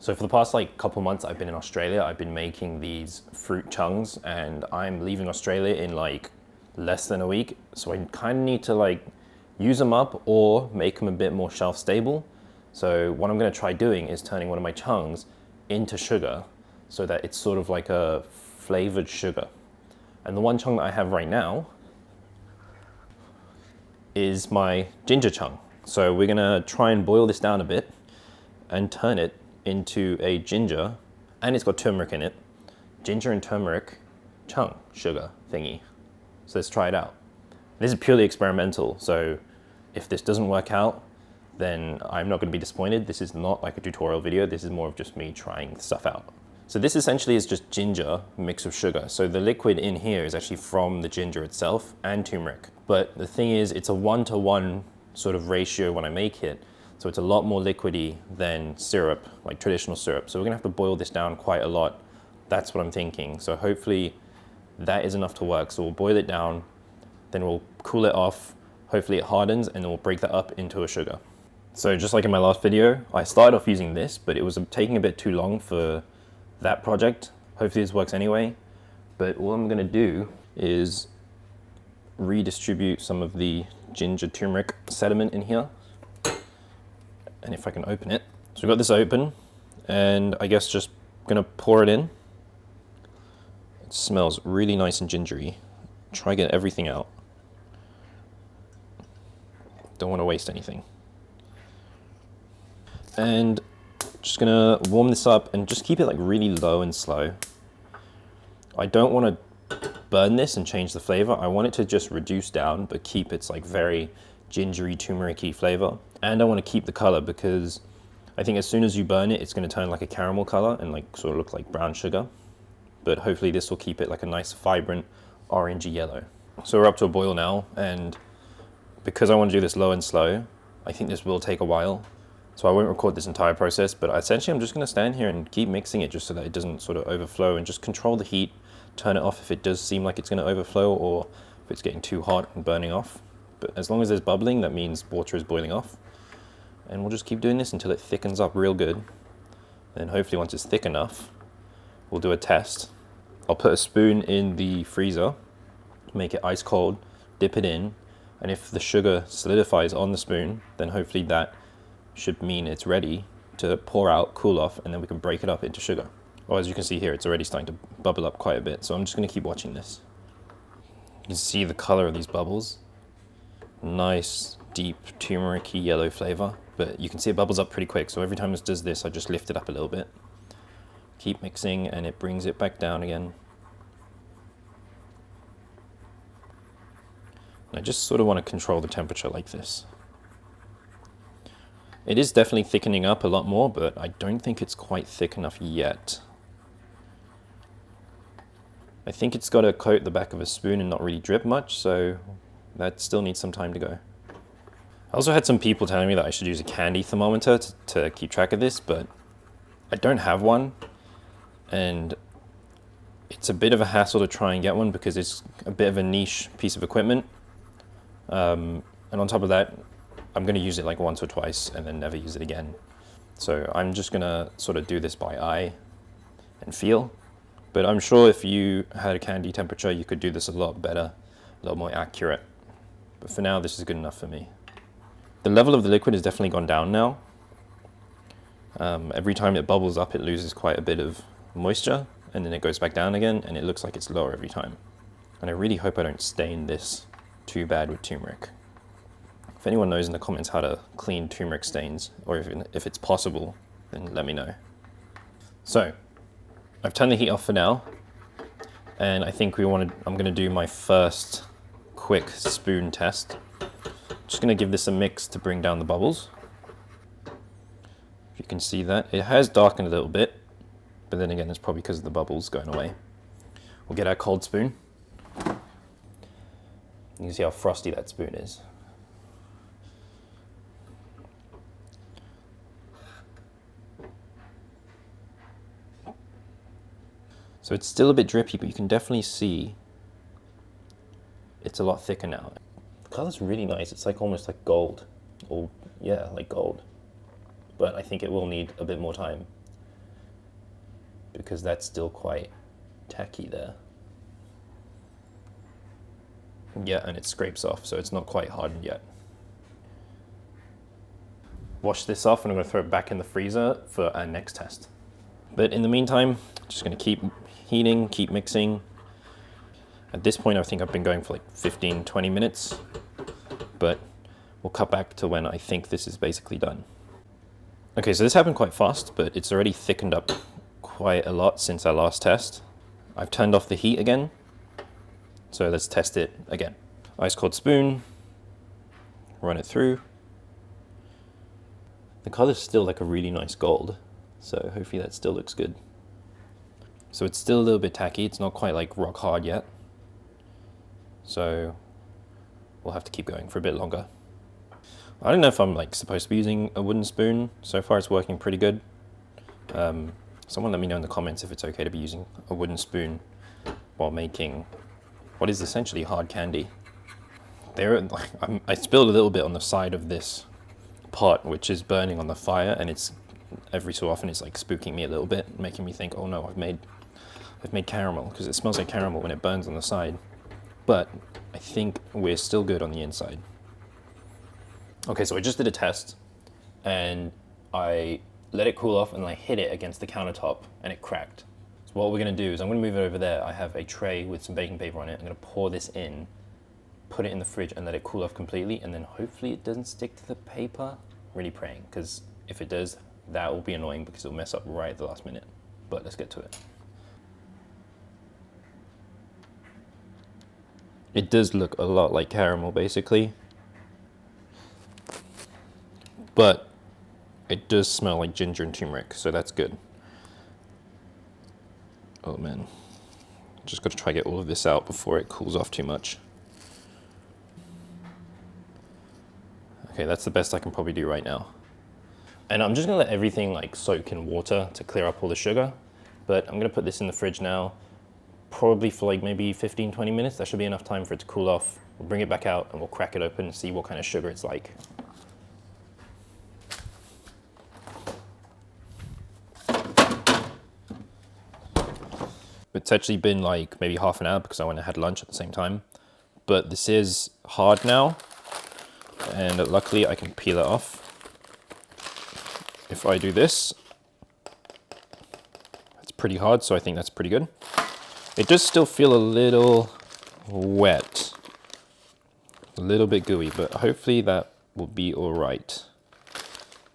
So for the past like couple months I've been in Australia, I've been making these fruit chungs, and I'm leaving Australia in like less than a week. So I kind of need to like use them up or make them a bit more shelf stable. So what I'm going to try doing is turning one of my chungs into sugar so that it's sort of like a flavored sugar. And the one chung that I have right now is my ginger chung. So we're going to try and boil this down a bit and turn it into a ginger, and it's got turmeric in it, ginger and turmeric chung sugar thingy. So let's try it out. This is purely experimental, so if this doesn't work out, then I'm not going to be disappointed. This is not like a tutorial video, this is more of just me trying stuff out. So this essentially is just ginger mixed with sugar. So the liquid in here is actually from the ginger itself and turmeric. But the thing is, it's a 1-to-1 sort of ratio when I make it. So it's a lot more liquidy than syrup, like traditional syrup. So we're gonna have to boil this down quite a lot. That's what I'm thinking. So hopefully that is enough to work. So we'll boil it down, then we'll cool it off. Hopefully it hardens, and then we'll break that up into a sugar. So just like in my last video, I started off using this, but it was taking a bit too long for that project. Hopefully this works anyway. But what I'm gonna do is redistribute some of the ginger turmeric sediment in here. And if I can open it. So we've got this open, and I guess just gonna pour it in. It smells really nice and gingery. Try to get everything out. Don't want to waste anything. And just gonna warm this up and just keep it like really low and slow. I don't want to burn this and change the flavor. I want it to just reduce down, but keep its like very gingery, turmeric-y flavor. And I want to keep the color, because I think as soon as you burn it, it's going to turn like a caramel color and like sort of look like brown sugar. But hopefully this will keep it like a nice vibrant orangey yellow. So we're up to a boil now, and because I want to do this low and slow, I think this will take a while. So I won't record this entire process, but essentially I'm just going to stand here and keep mixing it just so that it doesn't sort of overflow, and just control the heat, turn it off if it does seem like it's going to overflow or if it's getting too hot and burning off. But as long as there's bubbling, that means water is boiling off. And we'll just keep doing this until it thickens up real good. And hopefully once it's thick enough, we'll do a test. I'll put a spoon in the freezer, make it ice cold, dip it in, and if the sugar solidifies on the spoon, then hopefully that should mean it's ready to pour out, cool off, and then we can break it up into sugar. Well, as you can see here, it's already starting to bubble up quite a bit, so I'm just going to keep watching this. You can see the color of these bubbles. Nice, deep, turmeric-y yellow flavor, but you can see it bubbles up pretty quick, so every time it does this, I just lift it up a little bit. Keep mixing, and it brings it back down again. And I just sort of want to control the temperature like this. It is definitely thickening up a lot more, but I don't think it's quite thick enough yet. I think it's got to coat the back of a spoon and not really drip much, so that still needs some time to go. I also had some people telling me that I should use a candy thermometer to keep track of this, but I don't have one, and it's a bit of a hassle to try and get one because it's a bit of a niche piece of equipment. And on top of that, I'm going to use it like once or twice and then never use it again. So I'm just going to sort of do this by eye and feel. But I'm sure if you had a candy temperature, you could do this a lot better, a lot more accurate. But for now, this is good enough for me. The level of the liquid has definitely gone down now. Every time it bubbles up, it loses quite a bit of moisture, and then it goes back down again, and it looks like it's lower every time. And I really hope I don't stain this too bad with turmeric. If anyone knows in the comments how to clean turmeric stains, or if it's possible, then let me know. So, I've turned the heat off for now, and I think I'm going to do my first quick spoon test. Just going to give this a mix to bring down the bubbles. If you can see that, it has darkened a little bit, but then again, it's probably because of the bubbles going away. We'll get our cold spoon. You can see how frosty that spoon is. So it's still a bit drippy, but you can definitely see it's a lot thicker now. The color's really nice. It's like almost like gold. Or yeah, like gold. But I think it will need a bit more time. because that's still quite tacky there. Yeah, and it scrapes off, so it's not quite hardened yet. Wash this off and I'm gonna throw it back in the freezer for our next test. But in the meantime, just gonna keep heating, keep mixing. At this point, I think I've been going for like 15, 20 minutes, but we'll cut back to when I think this is basically done. Okay, so this happened quite fast, but it's already thickened up quite a lot since our last test. I've turned off the heat again, so let's test it again. Ice cold spoon, run it through. The color's still like a really nice gold, so hopefully that still looks good. So it's still a little bit tacky, it's not quite like rock hard yet. So we'll have to keep going for a bit longer. I don't know if I'm like supposed to be using a wooden spoon. So far it's working pretty good. Someone let me know in the comments if it's okay to be using a wooden spoon while making what is essentially hard candy. I spilled a little bit on the side of this pot, which is burning on the fire, and it's every so often it's like spooking me a little bit, making me think, oh no, I've made caramel, because it smells like caramel when it burns on the side. But I think we're still good on the inside. Okay, so I just did a test and I let it cool off and I hit it against the countertop and it cracked. So what we're gonna do is I'm gonna move it over there. I have a tray with some baking paper on it. I'm gonna pour this in, put it in the fridge and let it cool off completely, and then hopefully it doesn't stick to the paper. Really praying, because if it does, that will be annoying because it'll mess up right at the last minute. But let's get to it. It does look a lot like caramel basically, but it does smell like ginger and turmeric, so that's good. Oh man, just got to try to get all of this out before it cools off too much. Okay, that's the best I can probably do right now. And I'm just gonna let everything like soak in water to clear up all the sugar, but I'm gonna put this in the fridge now, probably for like maybe 15, 20 minutes. That should be enough time for it to cool off. We'll bring it back out and we'll crack it open and see what kind of sugar it's like. It's actually been like maybe half an hour because I went and had lunch at the same time. But this is hard now, and luckily I can peel it off. If I do this, it's pretty hard, so I think that's pretty good. It does still feel a little wet, a little bit gooey, but hopefully that will be all right.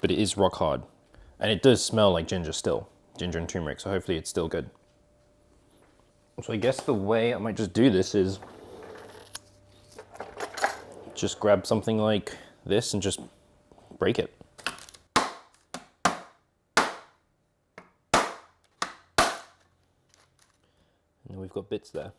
But it is rock hard, and it does smell like ginger still, ginger and turmeric, so hopefully it's still good. So I guess the way I might just do this is just grab something like this and just break it. And we've got bits there.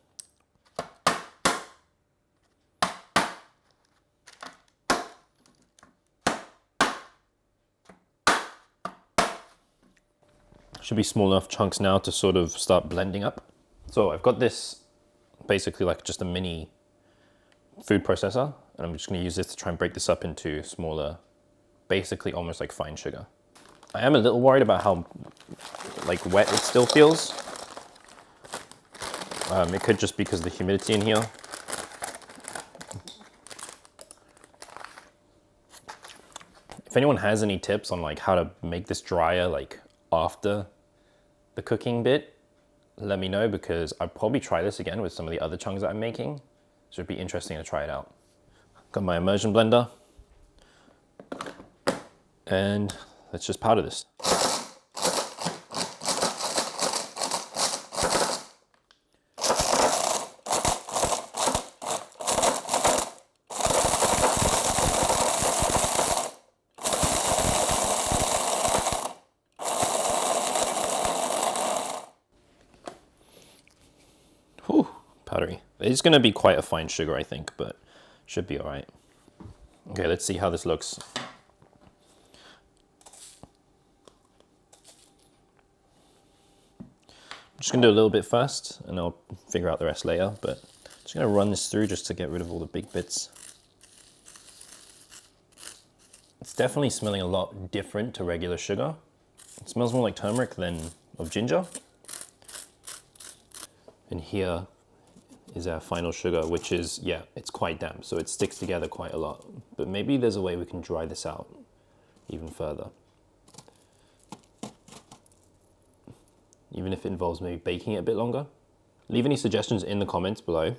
Should be small enough chunks now to sort of start blending up. So I've got this basically like just a mini food processor, and I'm just going to use this to try and break this up into smaller, basically almost like fine sugar. I am a little worried about how like wet it still feels. It could just be because of the humidity in here. If anyone has any tips on like how to make this drier like after the cooking bit, let me know, because I'd probably try this again with some of the other chunks that I'm making. So it'd be interesting to try it out. Got my immersion blender, and let's just powder this. Whew, powdery. It's going to be quite a fine sugar, I think, but should be all right. Okay, let's see how this looks. I'm just going to do a little bit first, and I'll figure out the rest later, but I'm just going to run this through just to get rid of all the big bits. It's definitely smelling a lot different to regular sugar. It smells more like turmeric than of ginger. And here is our final sugar, which is, yeah, it's quite damp, so it sticks together quite a lot. But maybe there's a way we can dry this out even further. Even if it involves maybe baking it a bit longer. Leave any suggestions in the comments below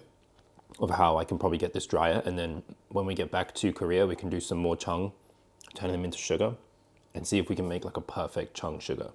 of how I can probably get this drier, and then when we get back to Korea, we can do some more chung, turn them into sugar, and see if we can make like a perfect chung sugar.